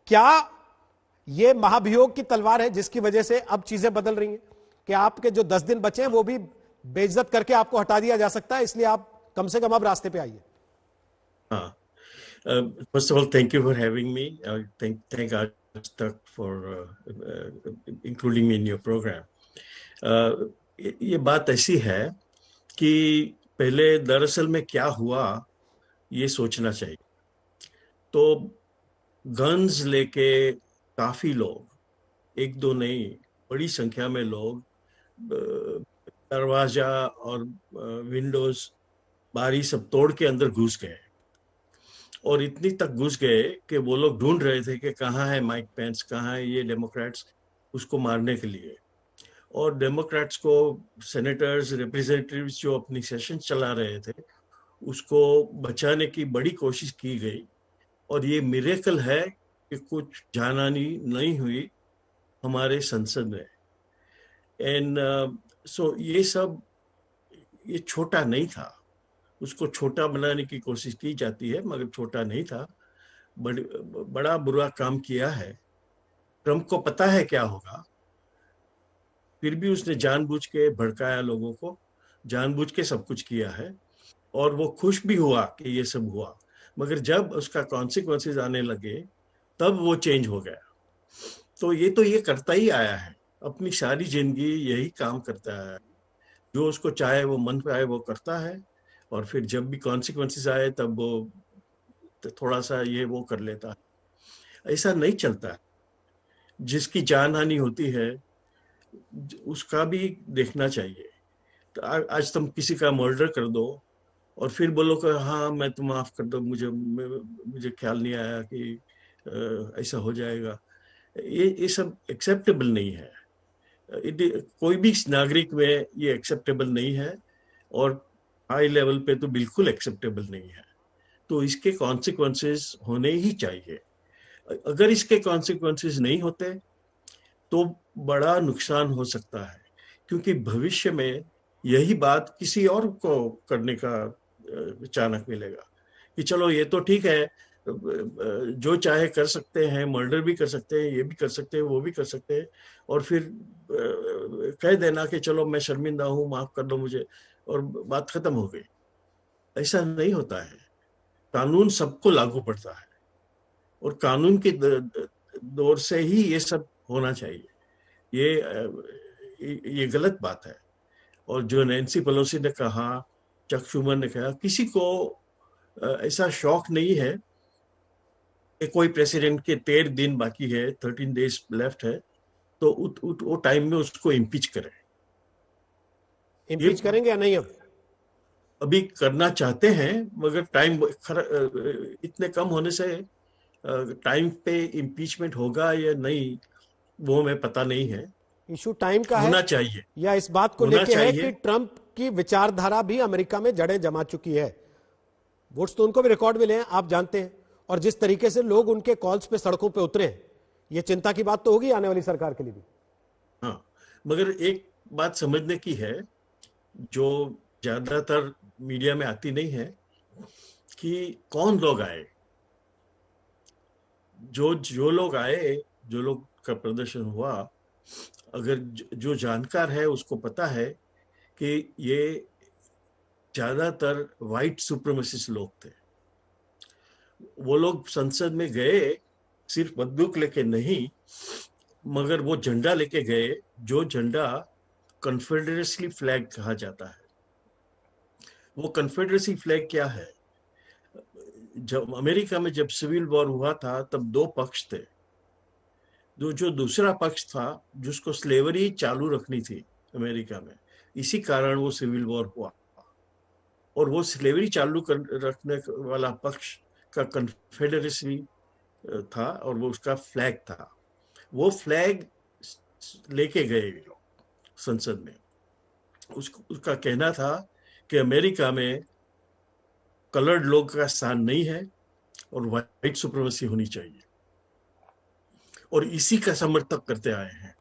क्या ये महाभियोग की तलवार है जिसकी वजह से अब चीजें बदल रही हैं कि आपके जो 10 दिन बचे हैं वो भी बेइज्जत करके आपको हटा दिया जा सकता है, इसलिए आप कम से कम अब रास्ते पे आइए? हाँ, first of all, thank you for having me. Thank Aaj Tak for including me in your program. ये बात ऐसी है कि पहले दरअसल में क्या हुआ ये सोचना चाहिए। तो गन्स लेके काफी लोग, एक दो नहीं, बड़ी संख्या में लोग दरवाजा और विंडोज बारी सब तोड़ के अंदर घुस गए। और इतनी तक घुस गए कि वो लोग ढूंढ रहे थे कि कहाँ है माइक पेंस, कहाँ है ये डेमोक्रेट्स, उसको मारने के लिए। और डेमोक्रेट्स को सेनेटर्स, रिप्रेजेंटेटिव्स जो अपनी सेशन चला रहे थे उसको बचाने की बड़ी कोशिश की गई। और ये मिरेकल है कि कुछ जानहानि नहीं हुई हमारे संसद में। एंड सो ये सब, ये छोटा नहीं था। उसको छोटा बनाने की कोशिश की जाती है मगर छोटा नहीं था। बड़ा बुरा काम किया है। ट्रंप को पता है क्या होगा, फिर भी उसने जानबूझ के भड़काया लोगों को, जानबूझ के सब कुछ किया है। और वो खुश भी हुआ कि ये सब हुआ, मगर जब उसका कॉन्सिक्वेंसेस आने लगे तब वो चेंज हो गया। तो ये करता ही आया है, अपनी सारी जिंदगी यही काम करता है। जो उसको चाहे वो मन पे आए वो करता है, और फिर जब भी कॉन्सिक्वेंसेस आए तब वो थोड़ा सा ये वो कर लेता है। ऐसा नहीं चलता है। जिसकी जान हानि होती है उसका भी देखना चाहिए। तो आज तुम किसी का मर्डर कर दो और फिर बोलो कि हाँ मैं तो माफ कर दो, मुझे ख्याल नहीं आया कि ऐसा हो जाएगा। ये सब एक्सेप्टेबल नहीं है। कोई भी नागरिक में ये एक्सेप्टेबल नहीं है, और हाई लेवल पे तो बिल्कुल एक्सेप्टेबल नहीं है। तो इसके कॉन्सिक्वेंसेस होने ही चाहिए। अगर इसके कॉन्सिक्वेंसेस नहीं होते तो बड़ा नुकसान हो सकता है, क्योंकि भविष्य में यही बात किसी और को करने का अचानक मिलेगा कि चलो ये तो ठीक है, जो चाहे कर सकते हैं, मर्डर भी कर सकते हैं, ये भी कर सकते हैं, वो भी कर सकते हैं, और फिर कह देना कि चलो मैं शर्मिंदा हूं, माफ कर दो मुझे, और बात खत्म हो गई। ऐसा नहीं होता है। कानून सबको लागू पड़ता है, और कानून के दौर से ही ये सब होना चाहिए। ये गलत बात है। और जो नैन्सी पेलोसी ने कहा, चक शूमर ने कहा, किसी को ऐसा शौक नहीं है कि कोई प्रेसिडेंट के 13 दिन बाकी है, 13 डेज लेफ्ट है, तो वो टाइम में उसको इम्पीच करें। इम्पीच करेंगे या नहीं? अब अभी करना चाहते हैं, मगर टाइम इतने कम होने से टाइम पे इम्पीचमेंट होगा या नहीं वो हमें पता नहीं है। इशू टाइम का है होना चाहिए, या इस बात को होना लेके है कि चाहिए। ट्रंप की विचारधारा भी अमेरिका में जड़ें जमा चुकी है? वोट्स तो उनको भी रिकॉर्ड मिले हैं, आप जानते हैं, और जिस तरीके से लोग उनके कॉल्स पे सड़कों पे उतरे हैं, ये चिंता की बात तो होगी आने वाली सरकार के लिए भी। हाँ, मगर एक बात समझने की है जो ज्यादातर मीडिया में आती नहीं है, कि कौन लोग आए। जो लोग आए, जो लोग का प्रदर्शन हुआ, अगर जो जानकार है उसको पता है कि ये ज्यादातर वाइट सुप्रीमेसिस्ट लोग थे। वो लोग संसद में गए सिर्फ बंदूक लेके नहीं, मगर वो झंडा लेके गए, जो झंडा कन्फेडरेसी फ्लैग कहा जाता है। वो कन्फेडरेसी फ्लैग क्या है? जब अमेरिका में जब सिविल वॉर हुआ था तब दो पक्ष थे। जो दूसरा पक्ष था, जिसको स्लेवरी चालू रखनी थी अमेरिका में, इसी कारण वो सिविल वॉर हुआ। और वो स्लेवरी चालू रखने वाला पक्ष का कन्फेडरेसी था, और वो उसका फ्लैग था। वो फ्लैग लेके गए लोग संसद में। उसका कहना था कि अमेरिका में कलर्ड लोग का स्थान नहीं है और व्हाइट सुप्रीमेसी होनी चाहिए, और इसी का समर्थन करते आए हैं।